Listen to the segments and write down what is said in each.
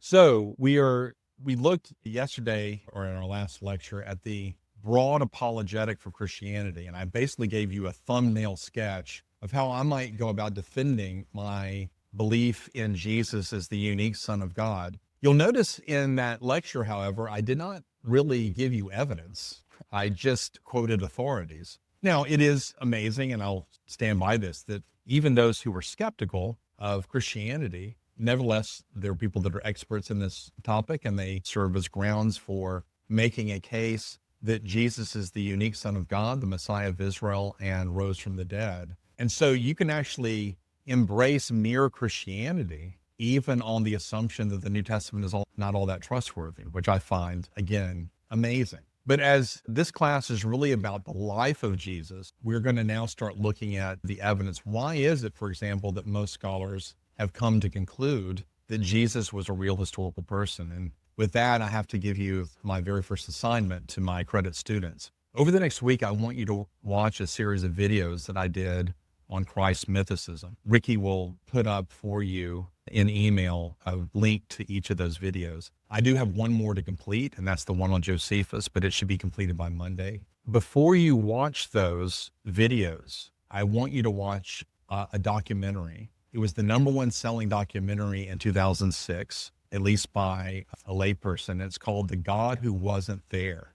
So we looked yesterday or in our last lecture at the broad apologetic for Christianity. And I basically gave you a thumbnail sketch of how I might go about defending my belief in Jesus as the unique Son of God. You'll notice in that lecture, however, I did not really give you evidence. I just quoted authorities. Now, it is amazing, and I'll stand by this, that even those who were skeptical of Christianity, nevertheless, there are people that are experts in this topic, and they serve as grounds for making a case that Jesus is the unique Son of God, the Messiah of Israel, and rose from the dead. And so you can actually embrace mere Christianity, even on the assumption that the New Testament is not all that trustworthy, which I find, again, amazing. But as this class is really about the life of Jesus, we're going to now start looking at the evidence. Why is it, for example, that most scholars have come to conclude that Jesus was a real historical person? And with that, I have to give you my very first assignment to my credit students. Over the next week, I want you to watch a series of videos that I did on Christ's mythicism. Ricky will put up for you in email a link to each of those videos. I do have one more to complete, and that's the one on Josephus, but it should be completed by Monday. Before you watch those videos, I want you to watch a documentary. It was the #1 selling documentary in 2006, at least by a layperson. It's called The God Who Wasn't There.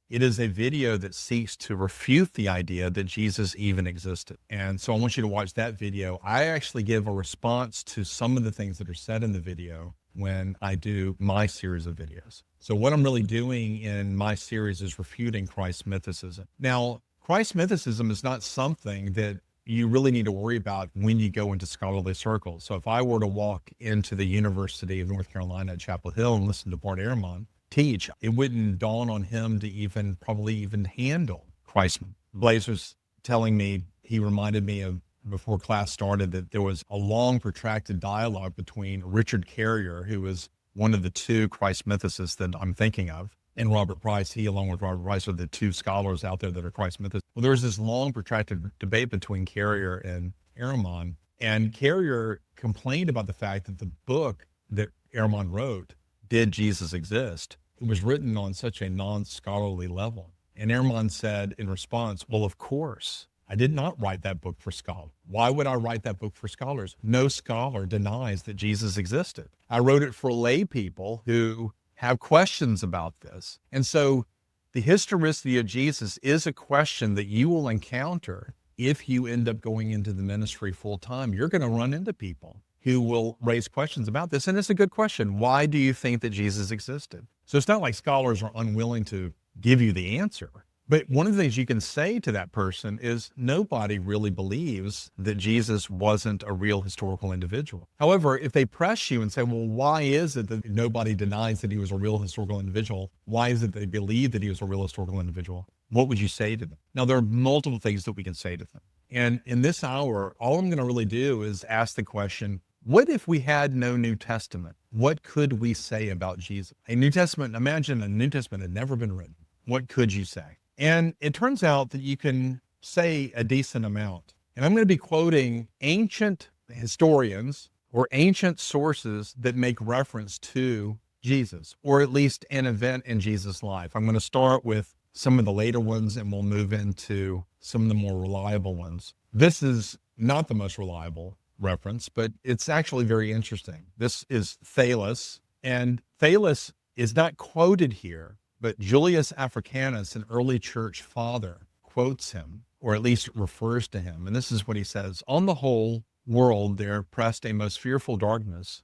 It is a video that seeks to refute the idea that Jesus even existed. And so I want you to watch that video. I actually give a response to some of the things that are said in the video when I do my series of videos. So what I'm really doing in my series is refuting Christ's mythicism. Now, Christ's mythicism is not something that you really need to worry about when you go into scholarly circles. So if I were to walk into the University of North Carolina at Chapel Hill and listen to Bart Ehrman teach, it wouldn't dawn on him to probably even handle Christ. Blaze was telling me, he reminded me of before class started, that there was a long protracted dialogue between Richard Carrier, who was one of the two Christ mythicists that I'm thinking of, and Robert Price. He, along with Robert Price, are the two scholars out there that are Christ mythicists. Well, there was this long protracted debate between Carrier and Ehrman, and Carrier complained about the fact that the book that Ehrman wrote, Did Jesus Exist?, it was written on such a non-scholarly level. And Ehrman said in response, well, of course, I did not write that book for scholars. Why would I write that book for scholars? No scholar denies that Jesus existed. I wrote it for lay people who have questions about this. And so the historicity of Jesus is a question that you will encounter if you end up going into the ministry full time. You're going to run into people who will raise questions about this. And it's a good question. Why do you think that Jesus existed? So it's not like scholars are unwilling to give you the answer. But one of the things you can say to that person is nobody really believes that Jesus wasn't a real historical individual. However, if they press you and say, well, why is it that nobody denies that he was a real historical individual? Why is it they believe that he was a real historical individual? What would you say to them? Now, there are multiple things that we can say to them. And in this hour, all I'm going to really do is ask the question, what if we had no New Testament? What could we say about Jesus? A New Testament, imagine a New Testament had never been written. What could you say? And it turns out that you can say a decent amount. And I'm going to be quoting ancient historians or ancient sources that make reference to Jesus, or at least an event in Jesus' life. I'm going to start with some of the later ones, and we'll move into some of the more reliable ones. This is not the most reliable reference, but it's actually very interesting. This is Thales, and Thales is not quoted here, but Julius Africanus, an early church father, quotes him, or at least refers to him. And this is what he says: on the whole world there pressed a most fearful darkness,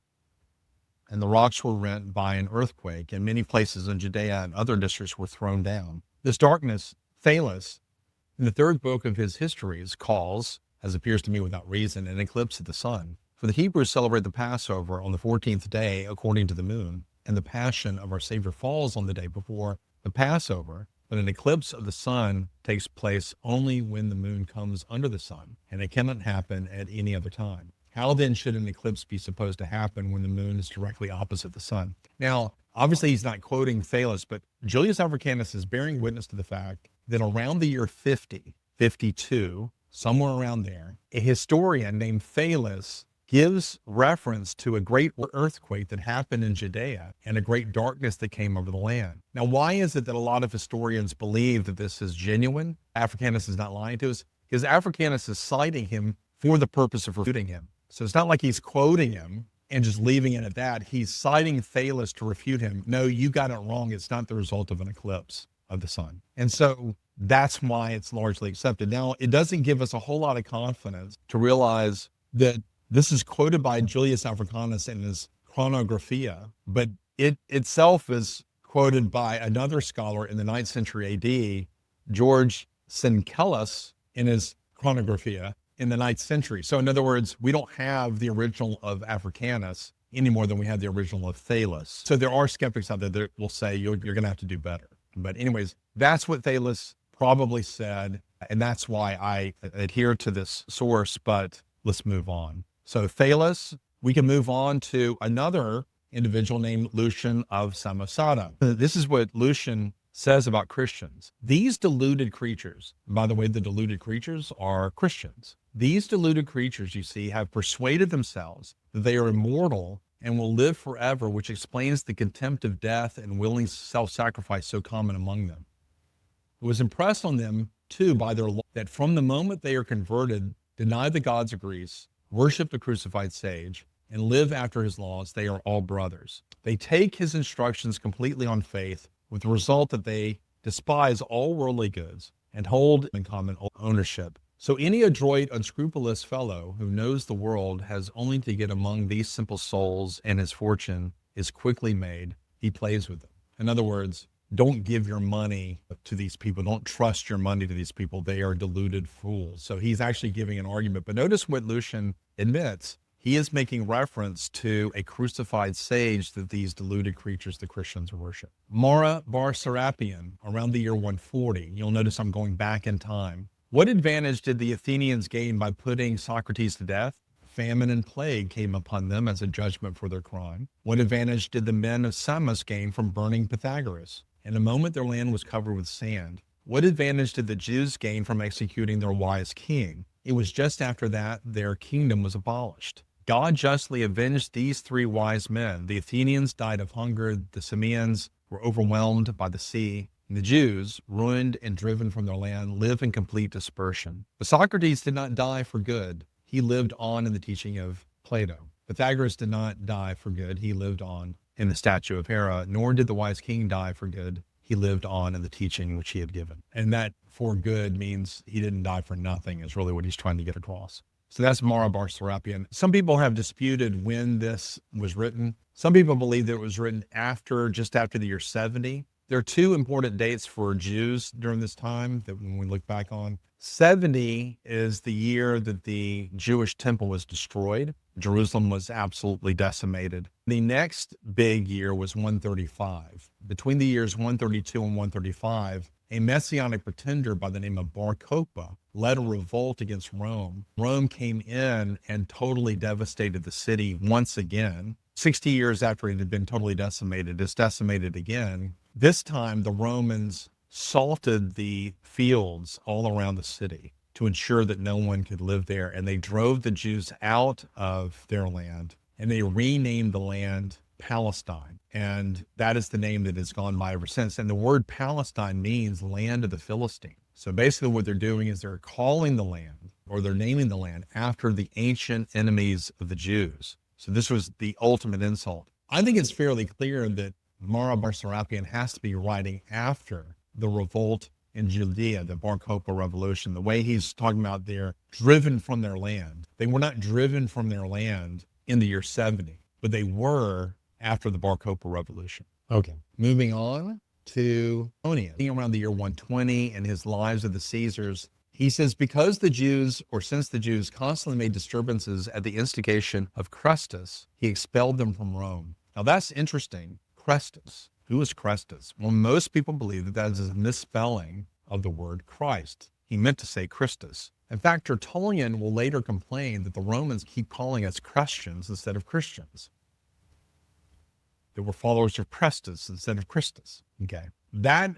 and the rocks were rent by an earthquake, and many places in Judea and other districts were thrown down. This darkness, Thales, in the third book of his histories, calls, as appears to me without reason, an eclipse of the sun. For the Hebrews celebrate the Passover on the 14th day according to the moon, and the passion of our Savior falls on the day before the Passover. But an eclipse of the sun takes place only when the moon comes under the sun, and it cannot happen at any other time. How then should an eclipse be supposed to happen when the moon is directly opposite the sun? Now, obviously he's not quoting Thales, but Julius Africanus is bearing witness to the fact that around the year 50, 52, somewhere around there, a historian named Thales gives reference to a great earthquake that happened in Judea and a great darkness that came over the land. Now, why is it that a lot of historians believe that this is genuine? Africanus is not lying to us, because Africanus is citing him for the purpose of refuting him. So it's not like he's quoting him and just leaving it at that. He's citing Thales to refute him. No, you got it wrong. It's not the result of an eclipse of the sun. And so that's why it's largely accepted. Now, it doesn't give us a whole lot of confidence to realize that this is quoted by Julius Africanus in his Chronographia, but it itself is quoted by another scholar in the 9th century AD, George Syncellus, in his Chronographia in the 9th century. So in other words, we don't have the original of Africanus any more than we have the original of Thales. So there are skeptics out there that will say you're going to have to do better. But anyways, that's what Thales probably said, and that's why I adhere to this source, but let's move on. So Thales, we can move on to another individual named Lucian of Samosata. This is what Lucian says about Christians. These deluded creatures, by the way, the deluded creatures are Christians. These deluded creatures, you see, have persuaded themselves that they are immortal and will live forever, which explains the contempt of death and willing self-sacrifice so common among them. It was impressed on them, too, by their law that from the moment they are converted, deny the gods of Greece, worship the crucified sage, and live after his laws, they are all brothers. They take his instructions completely on faith, with the result that they despise all worldly goods and hold in common ownership. So any adroit, unscrupulous fellow who knows the world has only to get among these simple souls, and his fortune is quickly made. He plays with them. In other words, don't give your money to these people. Don't trust your money to these people. They are deluded fools. So he's actually giving an argument. But notice what Lucian admits. He is making reference to a crucified sage that these deluded creatures, the Christians, worship. Mara bar Serapion, around the year 140. You'll notice I'm going back in time. What advantage did the Athenians gain by putting Socrates to death? Famine and plague came upon them as a judgment for their crime. What advantage did the men of Samos gain from burning Pythagoras? In a moment, their land was covered with sand. What advantage did the Jews gain from executing their wise king? It was just after that their kingdom was abolished. God justly avenged these three wise men. The Athenians died of hunger, the Samians were overwhelmed by the sea, and the Jews, ruined and driven from their land, live in complete dispersion. But Socrates did not die for good. He lived on in the teaching of Plato. Pythagoras did not die for good. He lived on in the statue of Hera, nor did the wise king die for good. He lived on in the teaching which he had given. And that for good means he didn't die for nothing, is really what he's trying to get across. So that's Mara bar Serapion. Some people have disputed when this was written. Some people believe that it was written just after the year 70. There are two important dates for Jews during this time that when we look back on. 70 is the year that the Jewish temple was destroyed. Jerusalem was absolutely decimated. The next big year was 135. Between the years 132 and 135, a messianic pretender by the name of Bar Kokhba led a revolt against Rome. Rome came in and totally devastated the city once again. 60 years after it had been totally decimated, it's decimated again. This time, the Romans salted the fields all around the city to ensure that no one could live there. And they drove the Jews out of their land, and they renamed the land Palestine. And that is the name that has gone by ever since. And the word Palestine means land of the Philistines. So basically what they're doing is they're calling the land, or they're naming the land after the ancient enemies of the Jews. So this was the ultimate insult. I think it's fairly clear that Mara bar Serapion has to be writing after the revolt in Judea, the Bar Kokhba revolution. The way he's talking about they're driven from their land. They were not driven from their land in the year 70, but they were after the Bar Kokhba revolution. Okay, moving on to Suetonius. Around the year 120 in his Lives of the Caesars, he says, since the Jews constantly made disturbances at the instigation of Chrestus, he expelled them from Rome. Now that's interesting. Chrestus. Who is Chrestus? Well, most people believe that that is a misspelling of the word Christ. He meant to say Christus. In fact, Tertullian will later complain that the Romans keep calling us Christians instead of Christians. That we're followers of Chrestus instead of Christus. Okay. That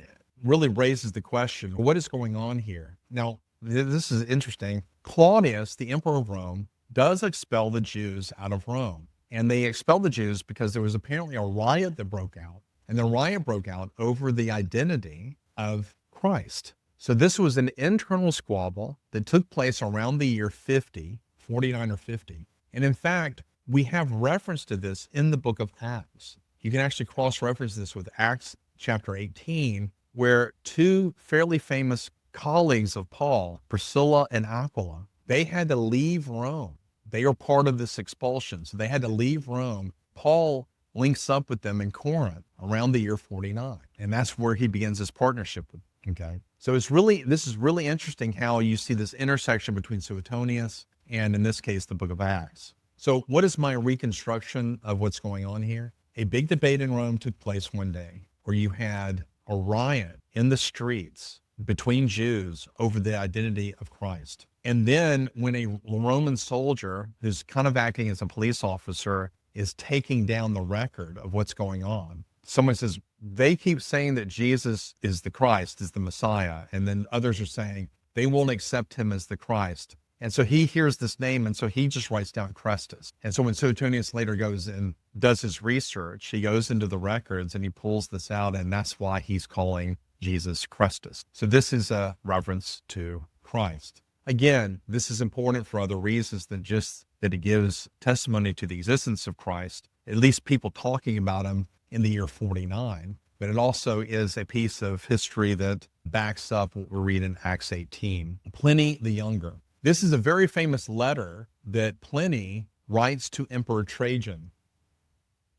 really raises the question, what is going on here? Now, this is interesting. Claudius, the emperor of Rome, does expel the Jews out of Rome. And they expelled the Jews because there was apparently a riot that broke out. And the riot broke out over the identity of Christ. So this was an internal squabble that took place around the year 50, 49 or 50. And in fact, we have reference to this in the book of Acts. You can actually cross-reference this with Acts chapter 18, where two fairly famous colleagues of Paul, Priscilla and Aquila, they had to leave Rome. They are part of this expulsion, so they had to leave Rome. Paul links up with them in Corinth around the year 49, and that's where he begins his partnership with them. Okay, so this is really interesting how you see this intersection between Suetonius and, in this case, the book of Acts. So what is my reconstruction of what's going on here? A big debate in Rome took place one day where you had a riot in the streets between Jews over the identity of Christ. And then when a Roman soldier who's kind of acting as a police officer is taking down the record of what's going on, someone says, they keep saying that Jesus is the Christ, is the Messiah. And then others are saying they won't accept him as the Christ. And so he hears this name, and so he just writes down Christus. And so when Suetonius later goes and does his research, he goes into the records and he pulls this out, and that's why he's calling Jesus Christus. So this is a reference to Christ. Again, this is important for other reasons than just that it gives testimony to the existence of Christ, at least people talking about him in the year 49. But it also is a piece of history that backs up what we read in Acts 18. Pliny the Younger. This is a very famous letter that Pliny writes to Emperor Trajan.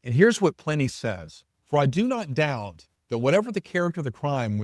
And here's what Pliny says: "For I do not doubt that whatever the character of the crime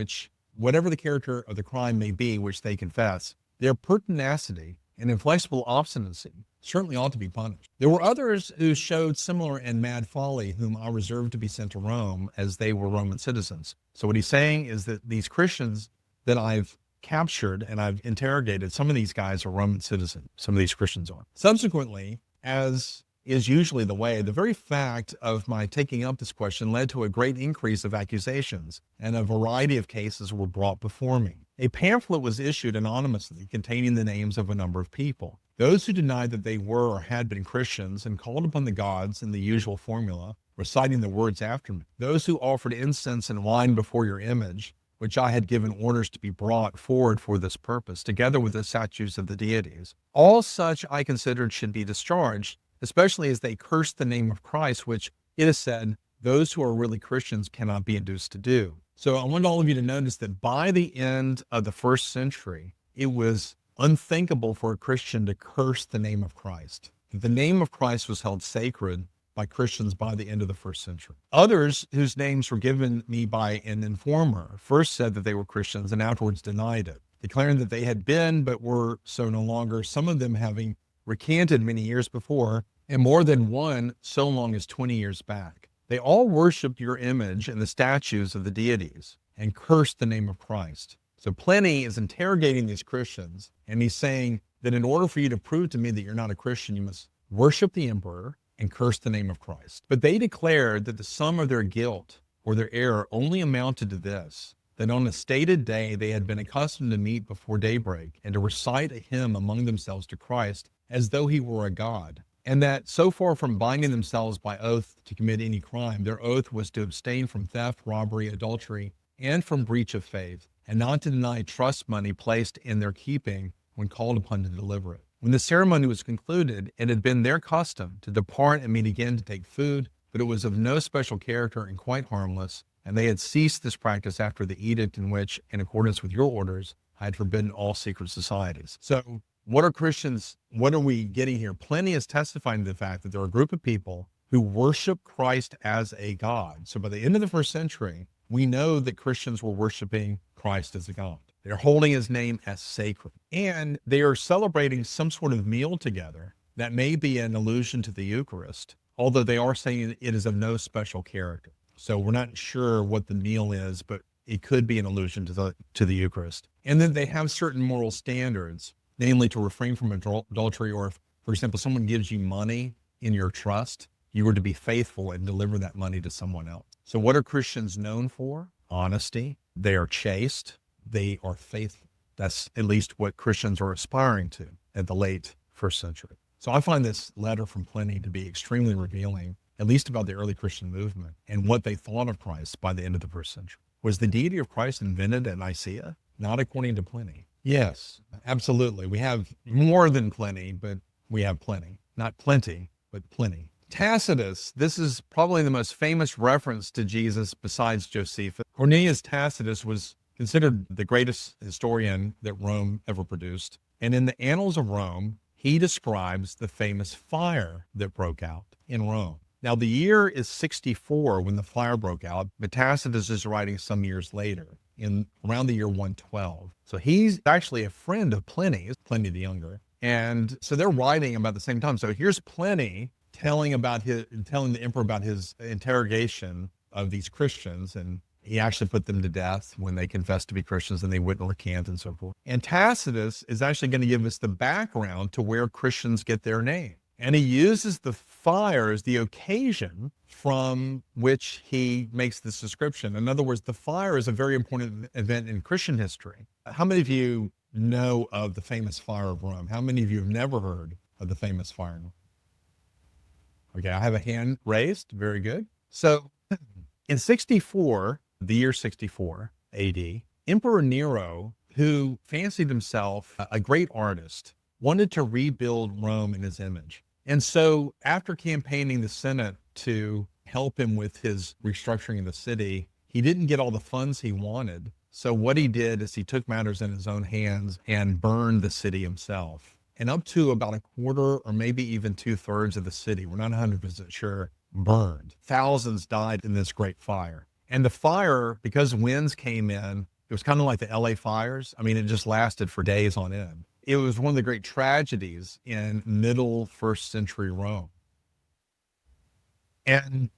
may be which they confess, their pertinacity and inflexible obstinacy certainly ought to be punished. There were others who showed similar and mad folly, whom I reserved to be sent to Rome, as they were Roman citizens." So what he's saying is that these Christians that I've captured and I've interrogated, some of these guys are Roman citizens, some of these Christians are. Subsequently, as is usually the way, the very fact of my taking up this question led to a great increase of accusations, and a variety of cases were brought before me. A pamphlet was issued anonymously containing the names of a number of people. Those who denied that they were or had been Christians and called upon the gods in the usual formula, reciting the words after me. Those who offered incense and wine before your image, which I had given orders to be brought forward for this purpose, together with the statues of the deities. All such I considered should be discharged, especially as they cursed the name of Christ, which it is said, those who are really Christians cannot be induced to do. So I want all of you to notice that by the end of the first century, it was unthinkable for a Christian to curse the name of Christ. The name of Christ was held sacred by Christians by the end of the first century. Others whose names were given me by an informer first said that they were Christians and afterwards denied it, declaring that they had been but were so no longer, some of them having recanted many years before, and more than one so long as 20 years back. They all worshiped your image and the statues of the deities and cursed the name of Christ. So Pliny is interrogating these Christians, and he's saying that in order for you to prove to me that you're not a Christian, you must worship the emperor and curse the name of Christ. But they declared that the sum of their guilt or their error only amounted to this, that on a stated day they had been accustomed to meet before daybreak and to recite a hymn among themselves to Christ as though he were a god, and that so far from binding themselves by oath to commit any crime, their oath was to abstain from theft, robbery, adultery, and from breach of faith, and not to deny trust money placed in their keeping when called upon to deliver it. When the ceremony was concluded, it had been their custom to depart and meet again to take food, but it was of no special character and quite harmless, and they had ceased this practice after the edict in which, in accordance with your orders, I had forbidden all secret societies. So what are we getting here? Pliny is testifying to the fact that there are a group of people who worship Christ as a god. So by the end of the first century, we know that Christians were worshiping Christ as a god. They're holding his name as sacred. And they are celebrating some sort of meal together that may be an allusion to the Eucharist, although they are saying it is of no special character. So we're not sure what the meal is, but it could be an allusion to the Eucharist. And then they have certain moral standards, namely to refrain from adultery, or if, for example, someone gives you money in your trust, you are to be faithful and deliver that money to someone else. So what are Christians known for? Honesty. They are chaste. They are faithful. That's at least what Christians are aspiring to at the late first century. So I find this letter from Pliny to be extremely revealing, at least about the early Christian movement and what they thought of Christ by the end of the first century. Was the deity of Christ invented at Nicaea? Not according to Pliny. Yes, absolutely. We have more than Pliny, but we have plenty. Not plenty, but plenty. Tacitus, this is probably the most famous reference to Jesus besides Josephus. Cornelius Tacitus was considered the greatest historian that Rome ever produced. And in the Annals of Rome, he describes the famous fire that broke out in Rome. Now, the year is 64 when the fire broke out, but Tacitus is writing some years later, in around the year 112. So he's actually a friend of Pliny the Younger. And so they're writing about the same time. So here's Pliny telling the emperor about his interrogation of these Christians, and he actually put them to death when they confessed to be Christians and they wouldn't recant and so forth. And Tacitus is actually going to give us the background to where Christians get their name. And he uses the fire as the occasion from which he makes this description. In other words, the fire is a very important event in Christian history. How many of you know of the famous fire of Rome? How many of you have never heard of the famous fire? Okay, I have a hand raised. Very good. So in 64, the year 64 AD, Emperor Nero, who fancied himself a great artist, wanted to rebuild Rome in his image. And so after campaigning the Senate to help him with his restructuring of the city, he didn't get all the funds he wanted. So what he did is he took matters in his own hands and burned the city himself. And up to about a quarter or maybe even 2/3 of the city, we're not 100% sure, burned. Thousands died in this great fire. And the fire, because winds came in, it was kind of like the LA fires. I mean, it just lasted for days on end. It was one of the great tragedies in middle first century Rome. And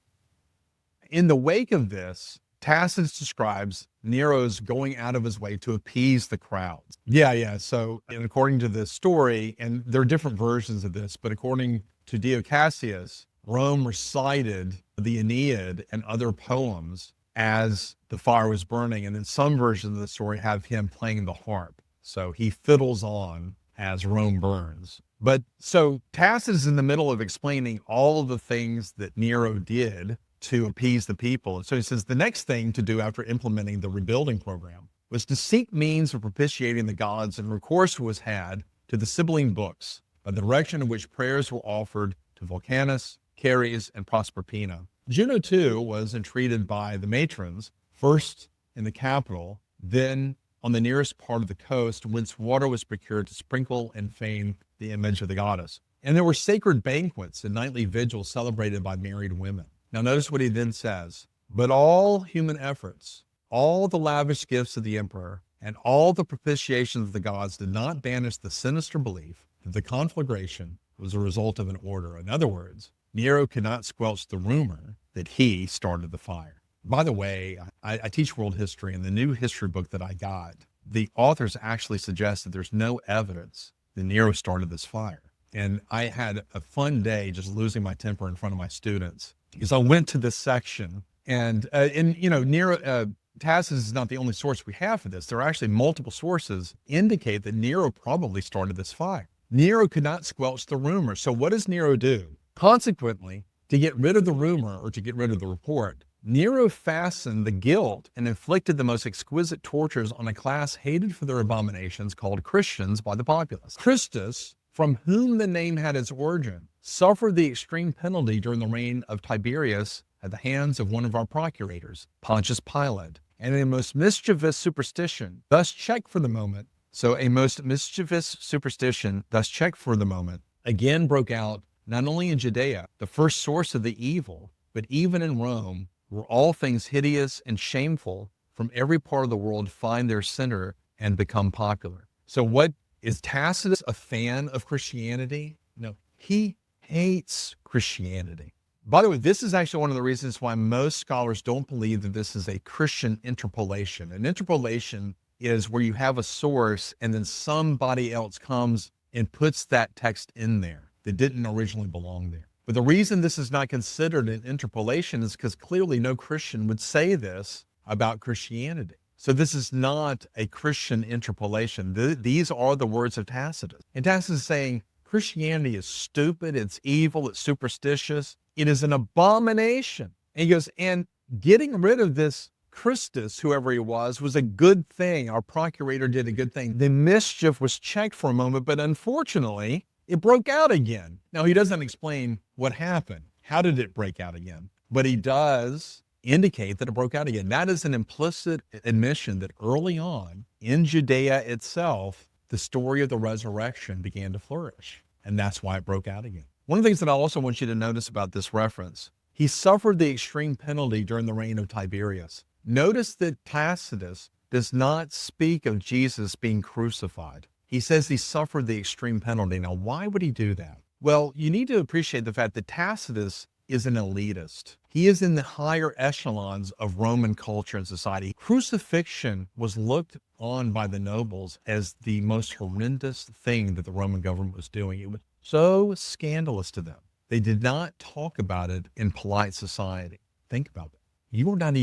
in the wake of this, Tacitus describes Nero's going out of his way to appease the crowds. Yeah. So, and according to this story, and there are different versions of this, but according to Dio Cassius, Rome recited the Aeneid and other poems as the fire was burning. And then some versions of the story have him playing the harp. So he fiddles on as Rome burns. But so Tacitus is in the middle of explaining all of the things that Nero did to appease the people. And so he says the next thing to do after implementing the rebuilding program was to seek means of propitiating the gods, and recourse was had to the Sibylline books, by the direction of which prayers were offered to Vulcanus, Ceres, and Proserpina. Juno, too, was entreated by the matrons, first in the capital, then on the nearest part of the coast, whence water was procured to sprinkle and feign the image of the goddess. And there were sacred banquets and nightly vigils celebrated by married women. Now notice what he then says, but all human efforts, all the lavish gifts of the emperor, and all the propitiations of the gods did not banish the sinister belief that the conflagration was a result of an order. In other words, Nero could not squelch the rumor that he started the fire. By the way, I teach world history, and the new history book that I got, the authors actually suggest that there's no evidence that Nero started this fire. And I had a fun day just losing my temper in front of my students, because I went to this section and Nero, Tacitus is not the only source we have for this. There are actually multiple sources indicate that Nero probably started this fire. Nero could not squelch the rumor. So what does Nero do? Consequently, to get rid of the rumor or to get rid of the report, Nero fastened the guilt and inflicted the most exquisite tortures on a class hated for their abominations called Christians by the populace. Christus, from whom the name had its origin, suffered the extreme penalty during the reign of Tiberius at the hands of one of our procurators, Pontius Pilate, and a most mischievous superstition, thus checked for the moment. So a most mischievous superstition, thus checked for the moment, again broke out not only in Judea, the first source of the evil, but even in Rome, where all things hideous and shameful from every part of the world find their center and become popular. So what is Tacitus a fan of Christianity? No, he hates Christianity. By the way, this is actually one of the reasons why most scholars don't believe that this is a Christian interpolation. An interpolation is where you have a source and then somebody else comes and puts that text in there that didn't originally belong there. But the reason this is not considered an interpolation is because clearly no Christian would say this about Christianity. So this is not a Christian interpolation. These are the words of Tacitus. And Tacitus is saying Christianity is stupid, it's evil, it's superstitious, it is an abomination. And he goes, and getting rid of this Christus, whoever he was a good thing. Our procurator did a good thing. The mischief was checked for a moment, but unfortunately, it broke out again. Now, he doesn't explain what happened. How did it break out again? But he does indicate that it broke out again. That is an implicit admission that early on in Judea itself, the story of the resurrection began to flourish. And that's why it broke out again. One of the things that I also want you to notice about this reference, he suffered the extreme penalty during the reign of Tiberius. Notice that Tacitus does not speak of Jesus being crucified. He says he suffered the extreme penalty. Now, why would he do that? Well, you need to appreciate the fact that Tacitus is an elitist. He is in the higher echelons of Roman culture and society. Crucifixion was looked on by the nobles as the most horrendous thing that the Roman government was doing. It was so scandalous to them. They did not talk about it in polite society. Think about that. You are not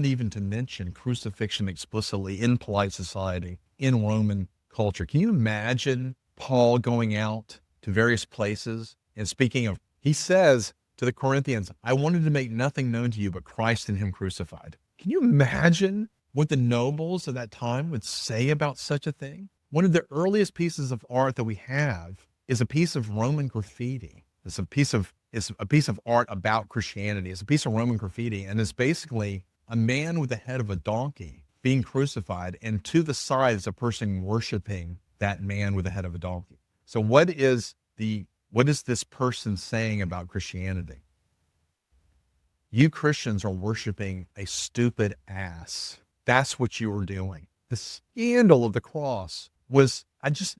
even to mention crucifixion explicitly in polite society, in Roman culture. Can you imagine Paul going out to various places and speaking of, he says to the Corinthians, I wanted to make nothing known to you but Christ and him crucified. Can you imagine what the nobles of that time would say about such a thing? One of the earliest pieces of art that we have is a piece of Roman graffiti. It's a piece of art about Christianity. It's a piece of Roman graffiti, and it's basically a man with the head of a donkey being crucified, and to the side is a person worshiping that man with the head of a donkey. So what is this person saying about Christianity? You Christians are worshiping a stupid ass. That's what you were doing. The scandal of the cross was,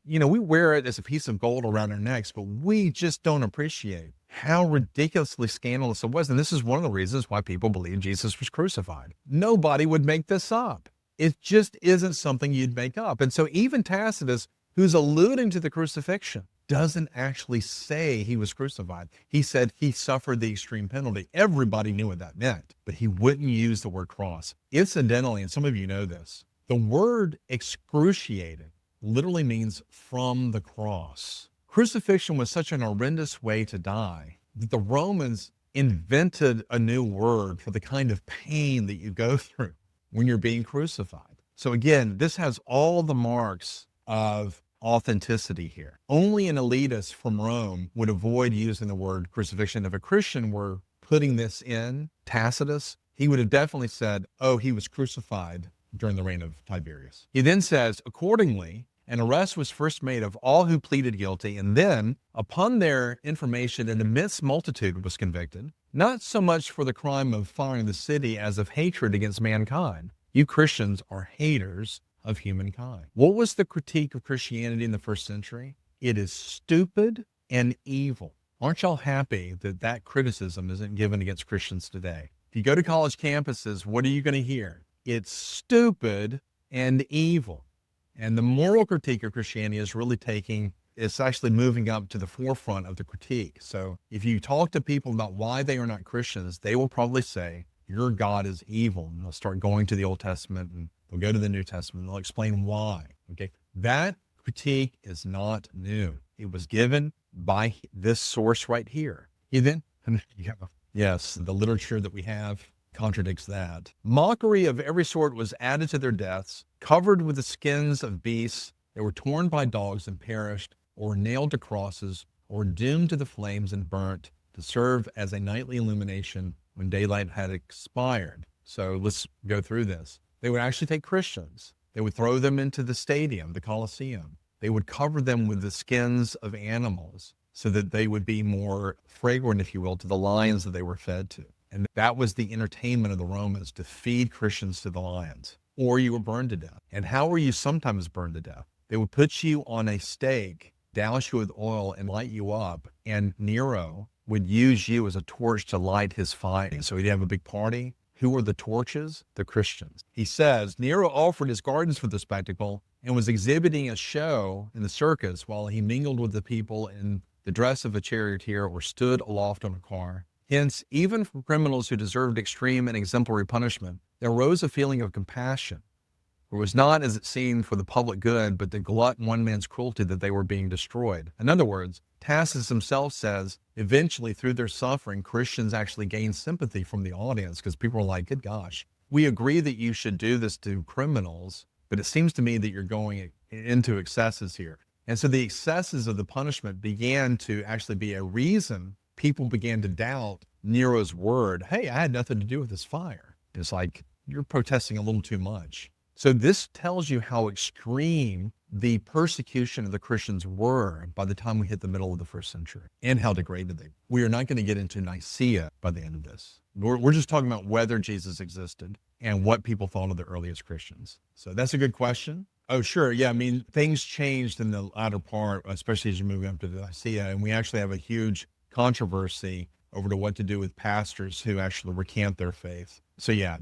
we wear it as a piece of gold around our necks, but we just don't appreciate how ridiculously scandalous it was. And this is one of the reasons why people believe Jesus was crucified. Nobody would make this up. It just isn't something you'd make up. And so even Tacitus, who's alluding to the crucifixion, doesn't actually say he was crucified. He said he suffered the extreme penalty. Everybody knew what that meant, but he wouldn't use the word cross. Incidentally, and some of you know this, the word excruciating literally means from the cross. Crucifixion was such an horrendous way to die that the Romans invented a new word for the kind of pain that you go through when you're being crucified. So again, this has all the marks of authenticity here. Only an elitist from Rome would avoid using the word crucifixion. If a Christian were putting this in, Tacitus, he would have definitely said, oh, he was crucified during the reign of Tiberius. He then says, accordingly, an arrest was first made of all who pleaded guilty, and then, upon their information, an immense multitude was convicted, not so much for the crime of firing the city as of hatred against mankind. You Christians are haters of humankind. What was the critique of Christianity in the first century? It is stupid and evil. Aren't y'all happy that that criticism isn't given against Christians today? If you go to college campuses, what are you going to hear? It's stupid and evil. And the moral critique of Christianity is really it's actually moving up to the forefront of the critique. So if you talk to people about why they are not Christians, they will probably say, your God is evil. And they'll start going to the Old Testament and they'll go to the New Testament and they'll explain why. Okay. That critique is not new. It was given by this source right here. Yes, the literature that we have contradicts that. Mockery of every sort was added to their deaths, covered with the skins of beasts. They were torn by dogs and perished, or nailed to crosses, or doomed to the flames and burnt to serve as a nightly illumination when daylight had expired. So let's go through this. They would actually take Christians. They would throw them into the stadium, the Colosseum. They would cover them with the skins of animals so that they would be more fragrant, if you will, to the lions that they were fed to. And that was the entertainment of the Romans, to feed Christians to the lions. Or you were burned to death. And how were you sometimes burned to death? They would put you on a stake, douse you with oil, and light you up. And Nero would use you as a torch to light his fire. So he'd have a big party. Who were the torches? The Christians. He says, Nero offered his gardens for the spectacle and was exhibiting a show in the circus while he mingled with the people in the dress of a charioteer or stood aloft on a car. Hence, even for criminals who deserved extreme and exemplary punishment, there arose a feeling of compassion For it was not, as it seemed, for the public good, but to glut one man's cruelty that they were being destroyed. In other words, Tacitus himself says, eventually through their suffering, Christians actually gain sympathy from the audience because people are like, good gosh, we agree that you should do this to criminals, but it seems to me that you're going into excesses here. And so the excesses of the punishment began to actually be a reason people began to doubt Nero's word. Hey, I had nothing to do with this fire. It's like, you're protesting a little too much. So this tells you how extreme the persecution of the Christians were by the time we hit the middle of the first century and how degraded they were. We are not going to get into Nicaea by the end of this. We're just talking about whether Jesus existed and what people thought of the earliest Christians. So that's a good question. Oh, sure. Yeah. I mean, things changed in the latter part, especially as you move up to the Nicaea. And we actually have a huge controversy over to what to do with pastors who actually recant their faith. So yeah,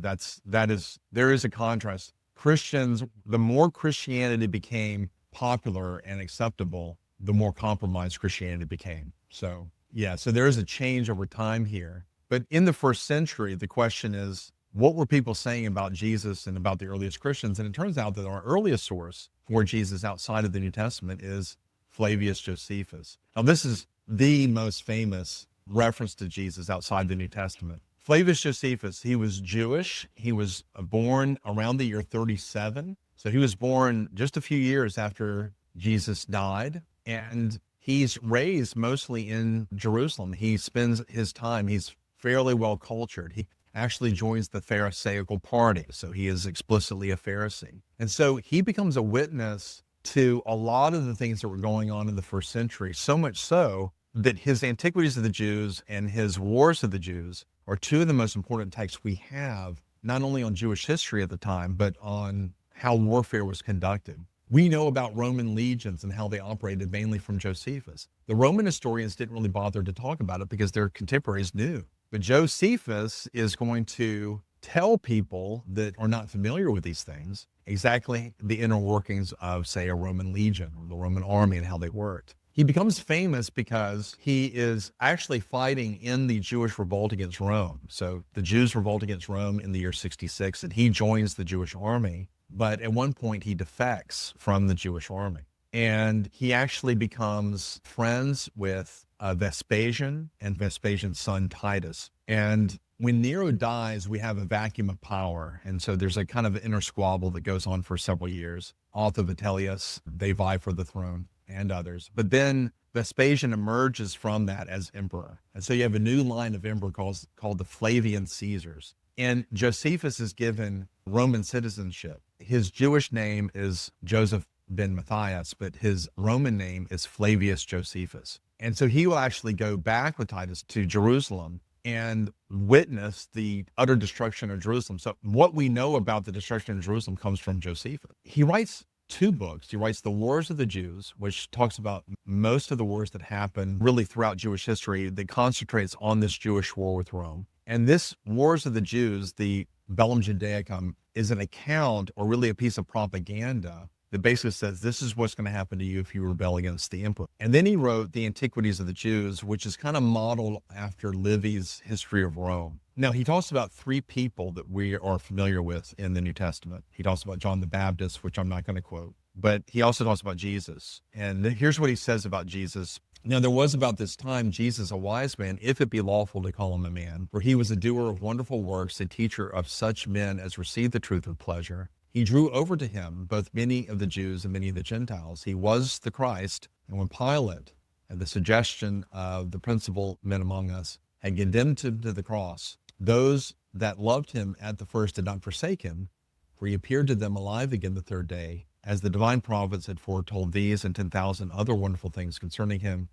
there is a contrast. Christians, the more Christianity became popular and acceptable, the more compromised Christianity became. So yeah, so there is a change over time here. But in the first century, the question is, what were people saying about Jesus and about the earliest Christians? And it turns out that our earliest source for Jesus outside of the New Testament is Flavius Josephus. Now, this is the most famous reference to Jesus outside the New Testament. Flavius Josephus, he was Jewish. He was born around the year 37. So he was born just a few years after Jesus died. And he's raised mostly in Jerusalem. He spends his time, he's fairly well cultured. He actually joins the Pharisaical party. So he is explicitly a Pharisee. And so he becomes a witness to a lot of the things that were going on in the first century, so much so that his Antiquities of the Jews and his Wars of the Jews are two of the most important texts we have, not only on Jewish history at the time, but on how warfare was conducted. We know about Roman legions and how they operated mainly from Josephus. The Roman historians didn't really bother to talk about it because their contemporaries knew. But Josephus is going to tell people that are not familiar with these things exactly the inner workings of, say, a Roman legion or the Roman army and how they worked. He becomes famous because he is actually fighting in the Jewish revolt against Rome. So the Jews revolt against Rome in the year 66, and he joins the Jewish army. But at one point, he defects from the Jewish army. And he actually becomes friends with Vespasian and Vespasian's son Titus. And when Nero dies, we have a vacuum of power. And so there's a kind of inner squabble that goes on for several years. Otho Vitellius, they vie for the throne, and others. But then Vespasian emerges from that as emperor. And so you have a new line of emperor called the Flavian Caesars. And Josephus is given Roman citizenship. His Jewish name is Joseph ben Matthias, but his Roman name is Flavius Josephus. And so he will actually go back with Titus to Jerusalem and witness the utter destruction of Jerusalem. So what we know about the destruction of Jerusalem comes from Josephus. He writes two books. He writes The Wars of the Jews, which talks about most of the wars that happened really throughout Jewish history that concentrates on this Jewish war with Rome. And this Wars of the Jews, the Bellum Judaicum, is an account or really a piece of propaganda that basically says this is what's going to happen to you if you rebel against the emperor. And then he wrote the Antiquities of the Jews, which is kind of modeled after Livy's History of Rome. Now, he talks about three people that we are familiar with in the New Testament. He talks about John the Baptist, which I'm not going to quote, but he also talks about Jesus. And here's what he says about Jesus. Now, there was about this time Jesus a wise man, if it be lawful to call him a man, for he was a doer of wonderful works, a teacher of such men as received the truth with pleasure. He drew over to him both many of the Jews and many of the Gentiles. He was the Christ. And when Pilate, at the suggestion of the principal men among us, had condemned him to the cross, those that loved him at the first did not forsake him, for he appeared to them alive again the third day, as the divine prophets had foretold these and 10,000 other wonderful things concerning him.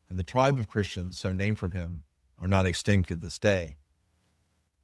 And the tribe of Christians, so named from him, are not extinct at this day.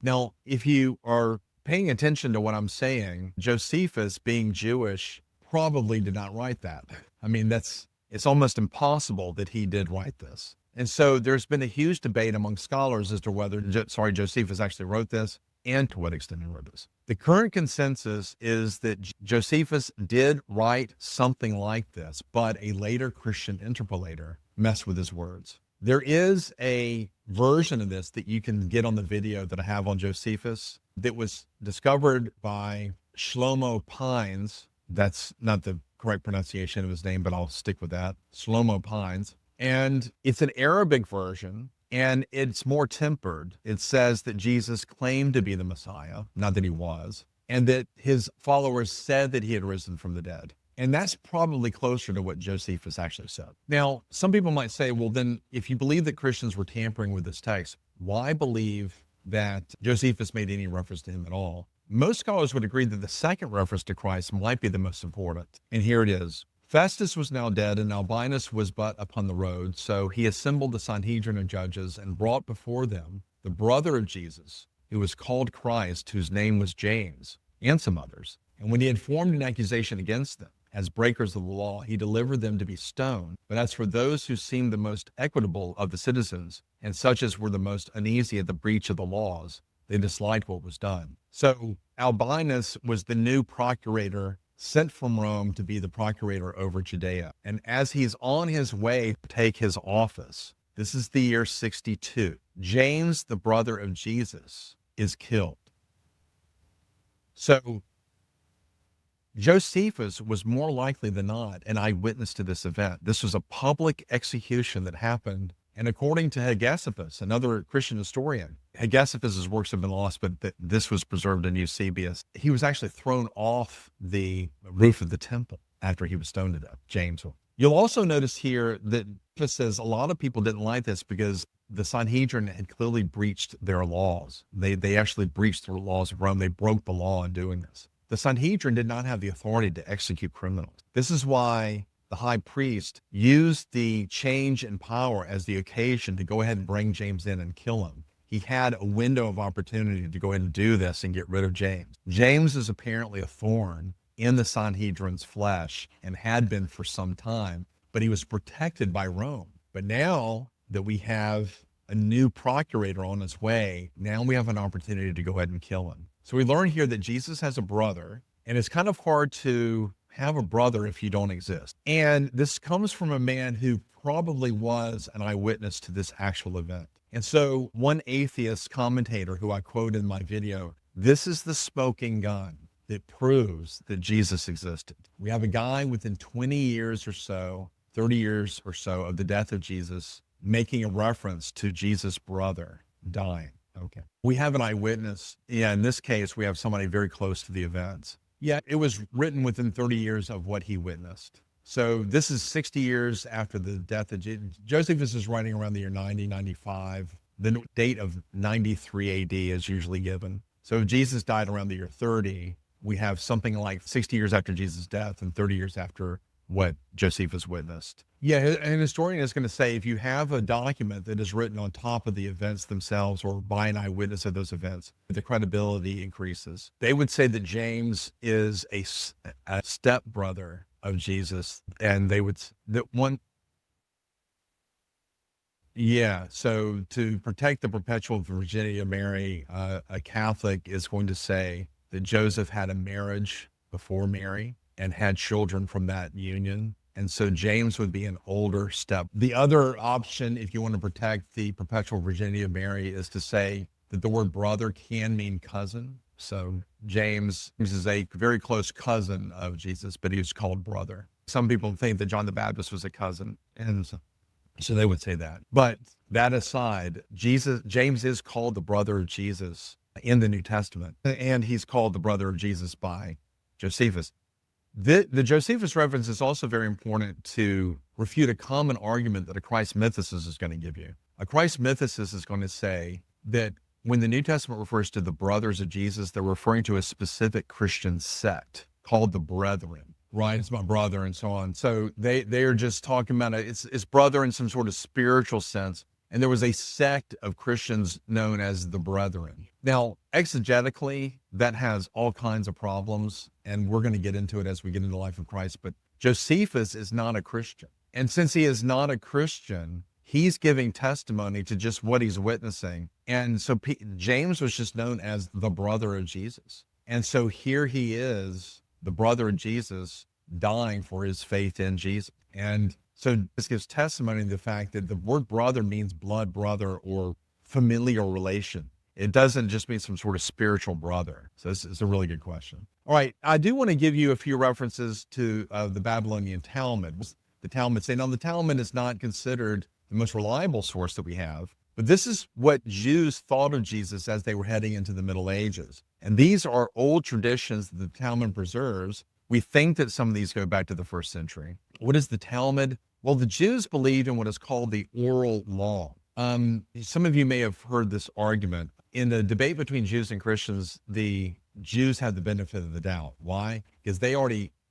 Now, if you are paying attention to what I'm saying, Josephus, being Jewish, probably did not write that. I mean, it's almost impossible that he did write this. And so there's been a huge debate among scholars as to whether, Josephus actually wrote this and to what extent he wrote this. The current consensus is that Josephus did write something like this, but a later Christian interpolator messed with his words. There is a version of this that you can get on the video that I have on Josephus that was discovered by Shlomo Pines. That's not the correct pronunciation of his name, but I'll stick with that. Shlomo Pines. And it's an Arabic version, and it's more tempered. It says that Jesus claimed to be the Messiah, not that he was, and that his followers said that he had risen from the dead. And that's probably closer to what Josephus actually said. Now, some people might say, well, then if you believe that Christians were tampering with this text, why believe that Josephus made any reference to him at all? Most scholars would agree that the second reference to Christ might be the most important. And here it is. Festus was now dead, and Albinus was but upon the road. So he assembled the Sanhedrin of judges and brought before them the brother of Jesus, who was called Christ, whose name was James, and some others. And when he had formed an accusation against them, as breakers of the law, he delivered them to be stoned. But as for those who seemed the most equitable of the citizens, and such as were the most uneasy at the breach of the laws, they disliked what was done. So Albinus was the new procurator sent from Rome to be the procurator over Judea. And as he's on his way to take his office, this is the year 62, James, the brother of Jesus, is killed. So Josephus was more likely than not an eyewitness to this event. This was a public execution that happened. And according to Hegesippus, another Christian historian, Hegesippus's works have been lost, but this was preserved in Eusebius. He was actually thrown off the roof of the temple after he was stoned to death, James. You'll also notice here that it says a lot of people didn't like this because the Sanhedrin had clearly breached their laws. They actually breached the laws of Rome. They broke the law in doing this. The Sanhedrin did not have the authority to execute criminals. This is why the high priest used the change in power as the occasion to go ahead and bring James in and kill him. He had a window of opportunity to go ahead and do this and get rid of James. James is apparently a thorn in the Sanhedrin's flesh and had been for some time, but he was protected by Rome. But now that we have a new procurator on his way, now we have an opportunity to go ahead and kill him. So we learn here that Jesus has a brother, and it's kind of hard to have a brother if you don't exist. And this comes from a man who probably was an eyewitness to this actual event. And so one atheist commentator who I quote in my video, this is the smoking gun that proves that Jesus existed. We have a guy within 20 years or so, 30 years or so of the death of Jesus, making a reference to Jesus' brother dying. Okay. We have an eyewitness. Yeah, in this case, we have somebody very close to the events. Yeah, it was written within 30 years of what he witnessed. So this is 60 years after the death of Jesus. Josephus is writing around the year 90, 95. The date of 93 AD is usually given. So if Jesus died around the year 30, we have something like 60 years after Jesus' death and 30 years after what Josephus witnessed. Yeah, an historian is going to say if you have a document that is written on top of the events themselves or by an eyewitness of those events, the credibility increases. They would say that James is a stepbrother of Jesus, and they would, that one, yeah, so to protect the perpetual virginity of Mary, a Catholic is going to say that Joseph had a marriage before Mary and had children from that union. And so James would be an older step. The other option, if you want to protect the perpetual virginity of Mary, is to say that the word brother can mean cousin. So James is a very close cousin of Jesus, but he was called brother. Some people think that John the Baptist was a cousin, and so they would say that. But that aside, James is called the brother of Jesus in the New Testament, and he's called the brother of Jesus by Josephus. The Josephus reference is also very important to refute a common argument that a Christ mythicist is going to give you. A Christ mythicist is going to say that when the New Testament refers to the brothers of Jesus, they're referring to a specific Christian sect called the Brethren, right? It's my brother and so on. So they are just talking about it's brother in some sort of spiritual sense. And there was a sect of Christians known as the Brethren. Now, exegetically, that has all kinds of problems, and we're going to get into it as we get into the life of Christ. But Josephus is not a Christian. And since he is not a Christian, he's giving testimony to just what he's witnessing. And so James was just known as the brother of Jesus. And so here he is, the brother of Jesus, dying for his faith in Jesus. And so this gives testimony to the fact that the word brother means blood brother or familial relation. It doesn't just mean some sort of spiritual brother. So this is a really good question. All right, I do want to give you a few references to the Babylonian Talmud. The Talmud say, now the Talmud is not considered the most reliable source that we have, but this is what Jews thought of Jesus as they were heading into the Middle Ages. And these are old traditions that the Talmud preserves. We think that some of these go back to the first century. What is the Talmud? Well, the Jews believed in what is called the oral law. Some of you may have heard this argument. In the debate between Jews and Christians, the Jews had the benefit of the doubt. Why? Because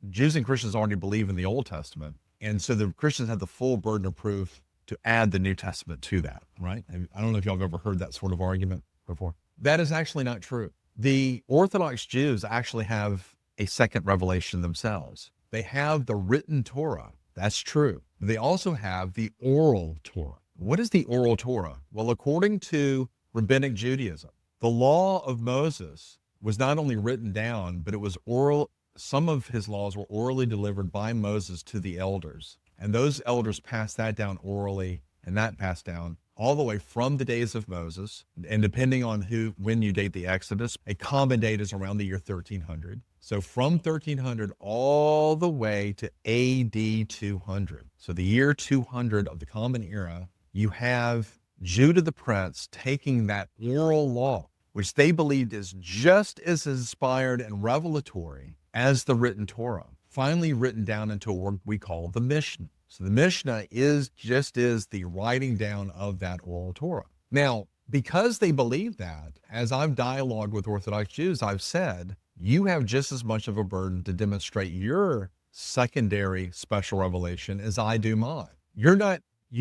Jews and Christians already believe in the Old Testament. And so the Christians had the full burden of proof to add the New Testament to that, right? I don't know if y'all have ever heard that sort of argument before. That is actually not true. The Orthodox Jews actually have a second revelation themselves. They have the written Torah. That's true. They also have the oral Torah. What is the oral Torah? Well, according to Rabbinic Judaism, the law of Moses was not only written down, but it was oral. Some of his laws were orally delivered by Moses to the elders. And those elders passed that down orally, and that passed down all the way from the days of Moses. And depending on when you date the Exodus, a common date is around the year 1300. So from 1300 all the way to AD 200. So the year 200 of the Common Era, you have Judah the Prince taking that oral law, which they believed is just as inspired and revelatory as the written Torah, finally written down into a work we call the Mishnah. So the Mishnah is the writing down of that oral Torah. Now, because they believe that, as I've dialogued with Orthodox Jews, I've said, you have just as much of a burden to demonstrate your secondary special revelation as I do mine. You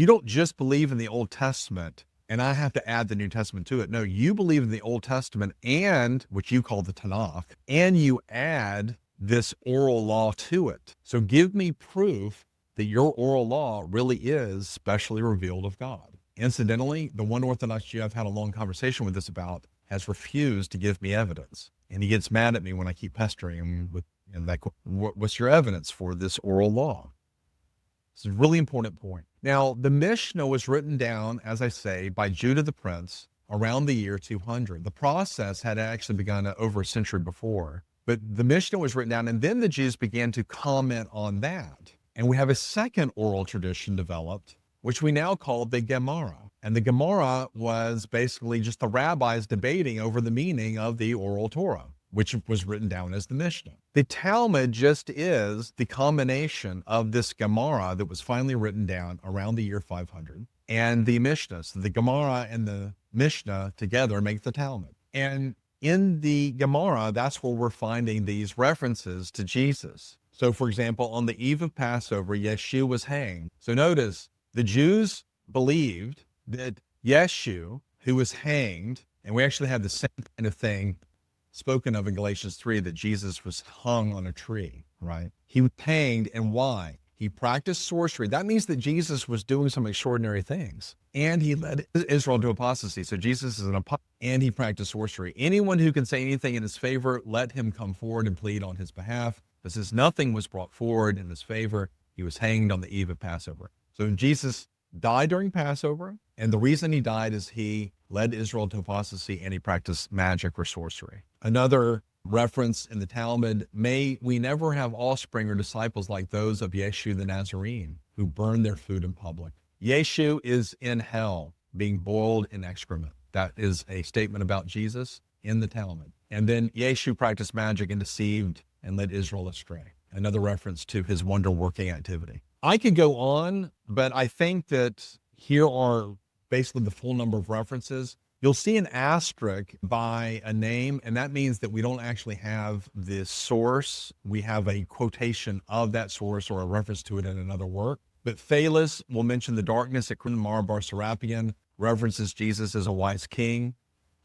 don't just believe in the Old Testament and I have to add the New Testament to it. No, you believe in the Old Testament and which you call the Tanakh, and you add this oral law to it. So give me proof that your oral law really is specially revealed of God. Incidentally, the one Orthodox Jew I've had a long conversation with this about has refused to give me evidence. And he gets mad at me when I keep pestering him with, what's your evidence for this oral law? It's a really important point. Now, the Mishnah was written down, as I say, by Judah the Prince around the year 200. The process had actually begun over a century before, but the Mishnah was written down, and then the Jews began to comment on that. And we have a second oral tradition developed, which we now call the Gemara. And the Gemara was basically just the rabbis debating over the meaning of the oral Torah, which was written down as the Mishnah. The Talmud just is the combination of this Gemara that was finally written down around the year 500 and the Mishnah. So the Gemara and the Mishnah together make the Talmud. And in the Gemara, that's where we're finding these references to Jesus. So for example, on the eve of Passover, Yeshua was hanged. So notice, the Jews believed that Yeshua, who was hanged, and we actually have the same kind of thing spoken of in Galatians 3, that Jesus was hung on a tree, right? He was hanged, and why? He practiced sorcery. That means that Jesus was doing some extraordinary things. And he led Israel to apostasy. So Jesus is an apostle, and he practiced sorcery. Anyone who can say anything in his favor, let him come forward and plead on his behalf. But since nothing was brought forward in his favor, he was hanged on the eve of Passover. So Jesus died during Passover, and the reason he died is he led Israel to apostasy and he practiced magic or sorcery. Another reference in the Talmud, may we never have offspring or disciples like those of Yeshua the Nazarene, who burned their food in public. Yeshua is in hell, being boiled in excrement. That is a statement about Jesus in the Talmud. And then Yeshua practiced magic and deceived and led Israel astray. Another reference to his wonder-working activity. I could go on, but I think that here are basically the full number of references. You'll see an asterisk by a name, and that means that we don't actually have the source. We have a quotation of that source or a reference to it in another work. But Thales will mention the darkness at Mar Bar Serapion, references Jesus as a wise king.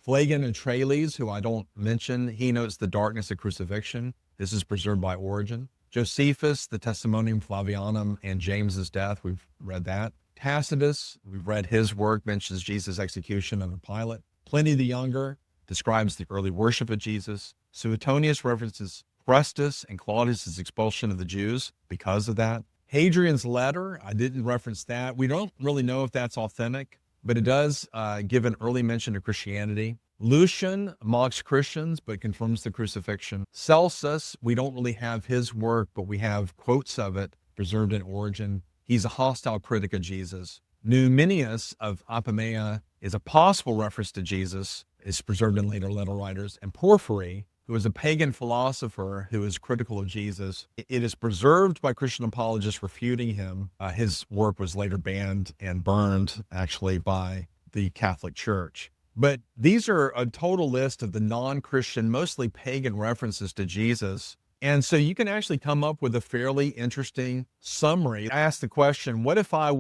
Phlegon and Trales, who I don't mention, he notes the darkness of crucifixion. This is preserved by Origen. Josephus, the Testimonium Flavianum, and James's death, we've read that. Tacitus, we've read his work, mentions Jesus' execution under Pilate. Pliny the Younger describes the early worship of Jesus. Suetonius references Christus and Claudius' expulsion of the Jews because of that. Hadrian's letter, I didn't reference that. We don't really know if that's authentic, but it does give an early mention of Christianity. Lucian mocks Christians but confirms the crucifixion. Celsus, we don't really have his work, but we have quotes of it preserved in Origen. He's a hostile critic of Jesus. Numenius of Apamea is a possible reference to Jesus, is preserved in later letter writers. And Porphyry, who is a pagan philosopher who is critical of Jesus, it is preserved by Christian apologists refuting him. His work was later banned and burned, actually, by the Catholic Church. But these are a total list of the non-Christian, mostly pagan references to Jesus. And so you can actually come up with a fairly interesting summary. I asked the question, what if I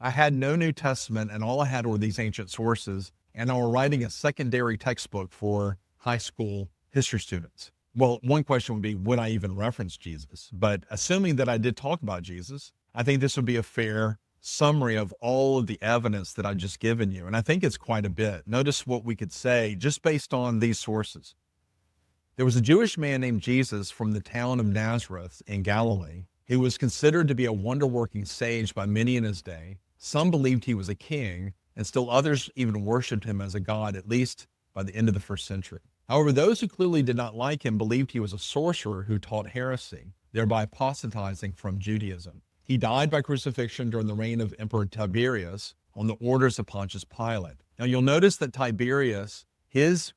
had no New Testament and all I had were these ancient sources, and I were writing a secondary textbook for high school history students? Well, one question would be, would I even reference Jesus? But assuming that I did talk about Jesus, I think this would be a fair summary of all of the evidence that I've just given you. And I think it's quite a bit. Notice what we could say just based on these sources. There was a Jewish man named Jesus from the town of Nazareth in Galilee. He was considered to be a wonder-working sage by many in his day. Some believed he was a king, and still others even worshipped him as a god, at least by the end of the first century. However, those who clearly did not like him believed he was a sorcerer who taught heresy, thereby apostatizing from Judaism. He died by crucifixion during the reign of Emperor Tiberius on the orders of Pontius Pilate. Now you'll notice that Tiberius, his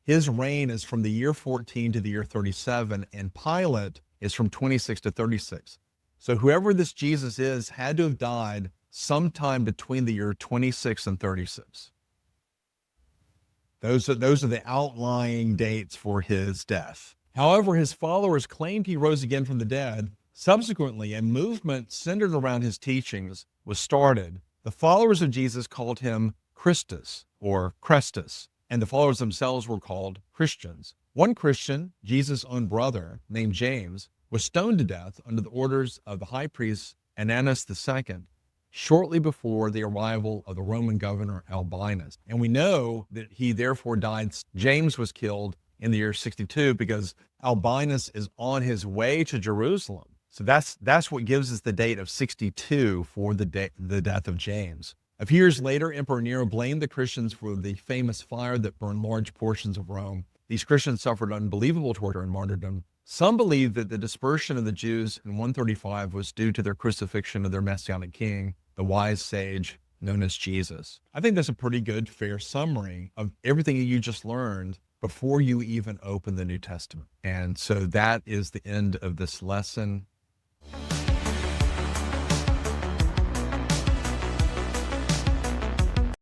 reign is from the year 14 to the year 37, and Pilate is from 26 to 36. So whoever this Jesus is had to have died sometime between the year 26 and 36. Those are the outlying dates for his death. However, his followers claimed he rose again from the dead. Subsequently, a movement centered around his teachings was started. The followers of Jesus called him Christus or Crestus, and the followers themselves were called Christians. One Christian, Jesus' own brother, named James, was stoned to death under the orders of the high priest Ananus II, shortly before the arrival of the Roman governor Albinus. And we know that he therefore died. James was killed in the year 62 because Albinus is on his way to Jerusalem. So that's what gives us the date of 62 for the death of James. A few years later, Emperor Nero blamed the Christians for the famous fire that burned large portions of Rome. These Christians suffered unbelievable torture and martyrdom. Some believe that the dispersion of the Jews in 135 was due to their crucifixion of their messianic king, the wise sage known as Jesus. I think that's a pretty good, fair summary of everything you just learned before you even open the New Testament. And so that is the end of this lesson.